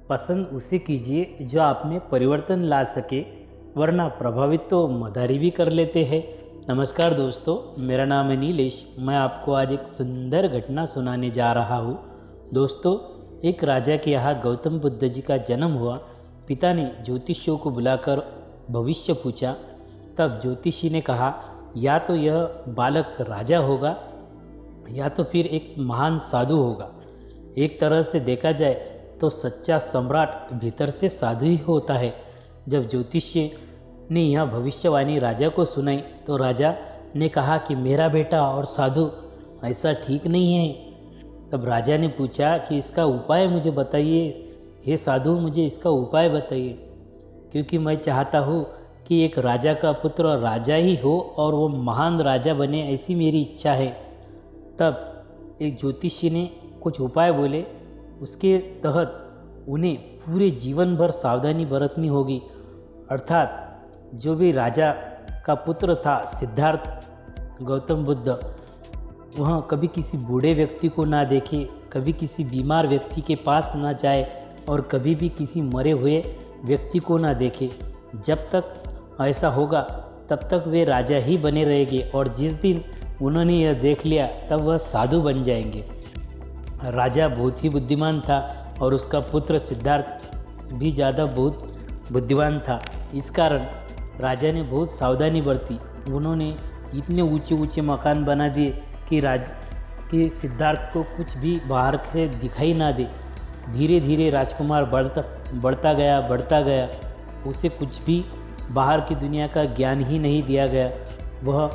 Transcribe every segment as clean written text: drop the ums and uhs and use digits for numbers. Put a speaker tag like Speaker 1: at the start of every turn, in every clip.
Speaker 1: पसंद उसे कीजिए जो आप में परिवर्तन ला सके, वरना प्रभावित तो मदारी भी कर लेते हैं। नमस्कार दोस्तों, मेरा नाम है नीलेश। मैं आपको आज एक सुंदर घटना सुनाने जा रहा हूँ। दोस्तों, एक राजा के यहाँ गौतम बुद्ध जी का जन्म हुआ। पिता ने ज्योतिषियों को बुलाकर भविष्य पूछा। तब ज्योतिषी ने कहा, या तो यह बालक राजा होगा या तो फिर एक महान साधु होगा। एक तरह से देखा जाए तो सच्चा सम्राट भीतर से साधु ही होता है। जब ज्योतिषी ने यह भविष्यवाणी राजा को सुनाई तो राजा ने कहा कि मेरा बेटा और साधु ऐसा ठीक नहीं है। तब राजा ने पूछा कि इसका उपाय मुझे बताइए, हे साधु मुझे इसका उपाय बताइए, क्योंकि मैं चाहता हूँ कि एक राजा का पुत्र राजा ही हो और वो महान राजा बने, ऐसी मेरी इच्छा है। तब एक ज्योतिषी ने कुछ उपाय बोले। उसके तहत उन्हें पूरे जीवन भर सावधानी बरतनी होगी। अर्थात जो भी राजा का पुत्र था सिद्धार्थ गौतम बुद्ध, वह कभी किसी बूढ़े व्यक्ति को ना देखे, कभी किसी बीमार व्यक्ति के पास ना जाए और कभी भी किसी मरे हुए व्यक्ति को ना देखे। जब तक ऐसा होगा तब तक वे राजा ही बने रहेंगे, और जिस दिन उन्होंने यह देख लिया तब वह साधु बन जाएंगे। राजा बहुत ही बुद्धिमान था और उसका पुत्र सिद्धार्थ भी बहुत बुद्धिमान था। इस कारण राजा ने बहुत सावधानी बरती। उन्होंने इतने ऊंचे ऊंचे मकान बना दिए कि सिद्धार्थ को कुछ भी बाहर से दिखाई ना दे। धीरे धीरे राजकुमार बढ़ता गया। उसे कुछ भी बाहर की दुनिया का ज्ञान ही नहीं दिया गया। वह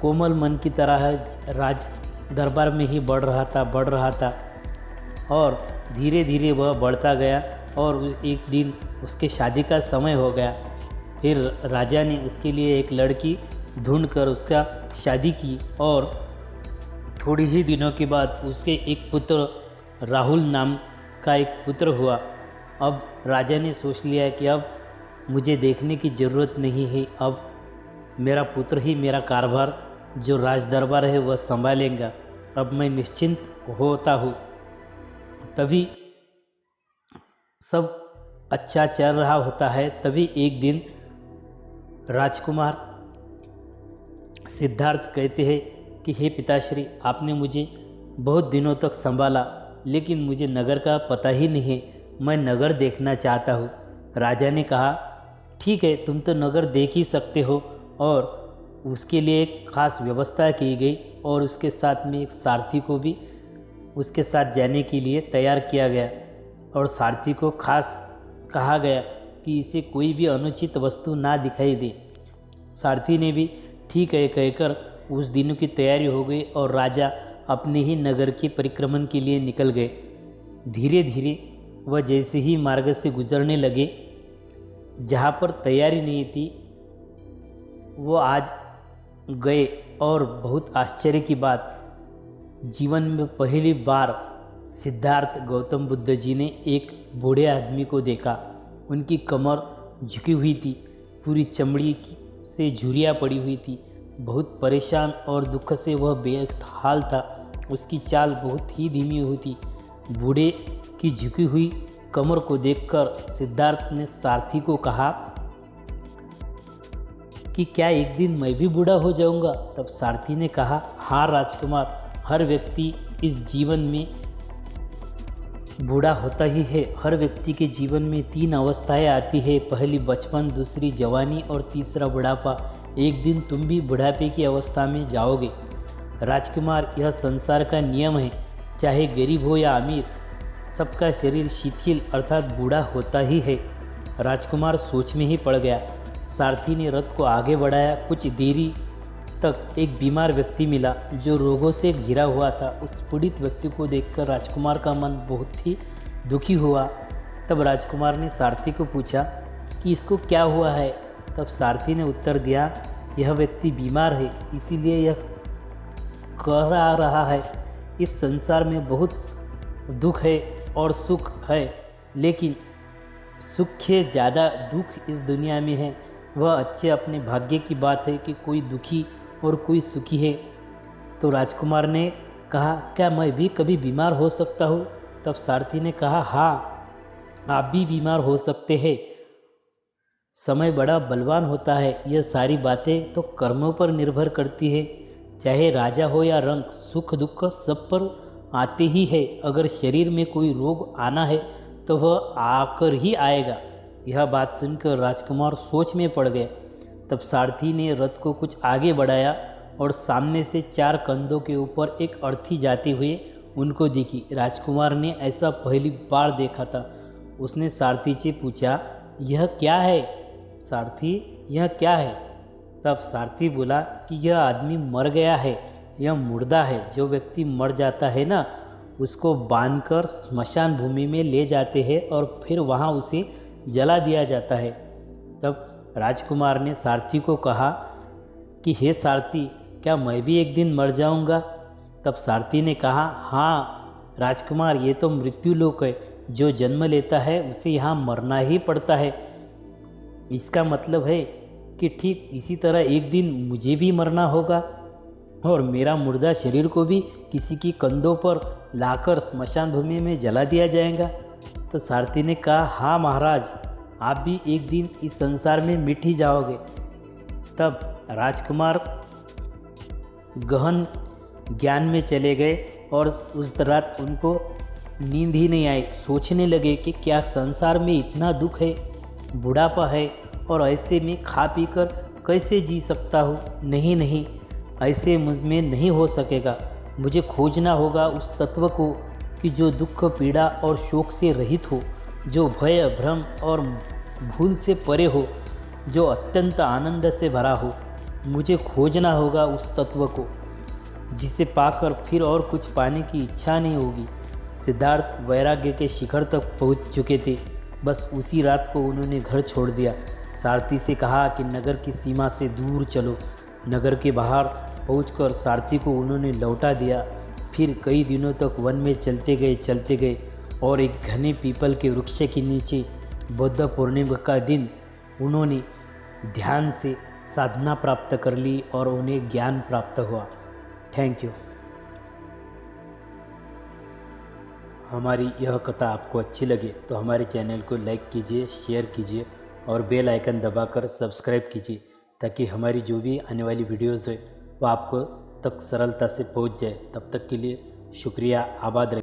Speaker 1: कोमल मन की तरह राज दरबार में ही बढ़ रहा था और धीरे धीरे वह बढ़ता गया। और एक दिन उसके शादी का समय हो गया। फिर राजा ने उसके लिए एक लड़की ढूंढकर उसका शादी की, और थोड़ी ही दिनों के बाद उसके एक पुत्र राहुल नाम का एक पुत्र हुआ। अब राजा ने सोच लिया कि अब मुझे देखने की ज़रूरत नहीं है, अब मेरा पुत्र ही मेरा कारभार जो राज दरबार है वह संभालेगा। अब मैं निश्चिंत होता हूँ। तभी सब अच्छा चल रहा होता है। तभी एक दिन राजकुमार सिद्धार्थ कहते हैं कि हे पिताश्री, आपने मुझे बहुत दिनों तक संभाला, लेकिन मुझे नगर का पता ही नहीं है। मैं नगर देखना चाहता हूँ। राजा ने कहा, ठीक है, तुम तो नगर देख ही सकते हो। और उसके लिए एक खास व्यवस्था की गई और उसके साथ में एक सारथी को भी उसके साथ जाने के लिए तैयार किया गया। और सारथी को खास कहा गया कि इसे कोई भी अनुचित वस्तु ना दिखाई दे। सारथी ने भी ठीक है कहकर उस दिन की तैयारी हो गई और राजा अपने ही नगर के परिक्रमण के लिए निकल गए। धीरे धीरे वह जैसे ही मार्ग से गुजरने लगे जहाँ पर तैयारी नहीं थी, वो आज गए। और बहुत आश्चर्य की बात, जीवन में पहली बार सिद्धार्थ गौतम बुद्ध जी ने एक बूढ़े आदमी को देखा। उनकी कमर झुकी हुई थी, पूरी चमड़ी से झुर्रियाँ पड़ी हुई थी। बहुत परेशान और दुख से वह बेहाल था। उसकी चाल बहुत ही धीमी हुई थी। बूढ़े की झुकी हुई कमर को देखकर सिद्धार्थ ने सारथी को कहा कि क्या एक दिन मैं भी बूढ़ा हो जाऊंगा? तब सारथी ने कहा, हाँ राजकुमार, हर व्यक्ति इस जीवन में बूढ़ा होता ही है। हर व्यक्ति के जीवन में 3 अवस्थाएं आती है, पहली बचपन, दूसरी जवानी और तीसरा बुढ़ापा। एक दिन तुम भी बुढ़ापे की अवस्था में जाओगे। राजकुमार, यह संसार का नियम है, चाहे गरीब हो या अमीर, सबका शरीर शिथिल अर्थात बूढ़ा होता ही है। राजकुमार सोच में ही पड़ गया। सारथी ने रथ को आगे बढ़ाया। कुछ देरी तक एक बीमार व्यक्ति मिला जो रोगों से घिरा हुआ था। उस पीड़ित व्यक्ति को देखकर राजकुमार का मन बहुत ही दुखी हुआ। तब राजकुमार ने सारथी को पूछा कि इसको क्या हुआ है? तब सारथी ने उत्तर दिया, यह व्यक्ति बीमार है, इसीलिए यह कह रहा है। इस संसार में बहुत दुख है और सुख है, लेकिन सुख से ज़्यादा दुख इस दुनिया में है। वह अच्छे अपने भाग्य की बात है कि कोई दुखी और कोई सुखी है। तो राजकुमार ने कहा, क्या मैं भी कभी बीमार हो सकता हूँ? तब सारथी ने कहा, हाँ, आप भी बीमार हो सकते हैं। समय बड़ा बलवान होता है। यह सारी बातें तो कर्मों पर निर्भर करती है। चाहे राजा हो या रंक, सुख दुख सब पर आते ही है। अगर शरीर में कोई रोग आना है तो वह आकर ही आएगा। यह बात सुनकर राजकुमार सोच में पड़ गए। तब सारथी ने रथ को कुछ आगे बढ़ाया और सामने से 4 कंधों के ऊपर एक अर्थी जाते हुए उनको दिखी। राजकुमार ने ऐसा पहली बार देखा था। उसने सारथी से पूछा, यह क्या है? सारथी, यह क्या है? तब सारथी बोला कि यह आदमी मर गया है, यह मुर्दा है। जो व्यक्ति मर जाता है ना, उसको बांधकर स्मशान भूमि में ले जाते हैं और फिर वहाँ उसे जला दिया जाता है। तब राजकुमार ने सारथी को कहा कि हे सारथी, क्या मैं भी एक दिन मर जाऊंगा? तब सारथी ने कहा, हाँ राजकुमार, ये तो मृत्यु लोक है। जो जन्म लेता है उसे यहाँ मरना ही पड़ता है। इसका मतलब है कि ठीक इसी तरह एक दिन मुझे भी मरना होगा और मेरा मुर्दा शरीर को भी किसी की कंधों पर लाकर स्मशान भूमि में जला दिया जाएगा। तो सारथी ने कहा, हाँ महाराज, आप भी एक दिन इस संसार में मिट ही जाओगे। तब राजकुमार गहन ज्ञान में चले गए और उस रात उनको नींद ही नहीं आई। सोचने लगे कि क्या संसार में इतना दुख है, बुढ़ापा है और ऐसे में खा पी कर कैसे जी सकता हूँ? नहीं नहीं, ऐसे मुझ में नहीं हो सकेगा। मुझे खोजना होगा उस तत्व को कि जो दुख, पीड़ा और शोक से रहित हो, जो भय, भ्रम और भूल से परे हो, जो अत्यंत आनंद से भरा हो। मुझे खोजना होगा उस तत्व को जिसे पाकर फिर और कुछ पाने की इच्छा नहीं होगी। सिद्धार्थ वैराग्य के शिखर तक पहुंच चुके थे। बस उसी रात को उन्होंने घर छोड़ दिया। सारथी से कहा कि नगर की सीमा से दूर चलो। नगर के बाहर पहुंचकर सारथी को उन्होंने लौटा दिया। फिर कई दिनों तक वन में चलते गए और एक घने पीपल के वृक्ष के नीचे बुद्ध पूर्णिमा का दिन उन्होंने ध्यान से साधना प्राप्त कर ली और उन्हें ज्ञान प्राप्त हुआ। Thank you. हमारी यह कथा आपको अच्छी लगे तो हमारे चैनल को लाइक कीजिए, शेयर कीजिए और बेल आइकन दबाकर सब्सक्राइब कीजिए ताकि हमारी जो भी आने वाली वीडियोज़ है वो आपको तक सरलता से पहुंच जाए। तब तक के लिए शुक्रिया, आबाद रहिए।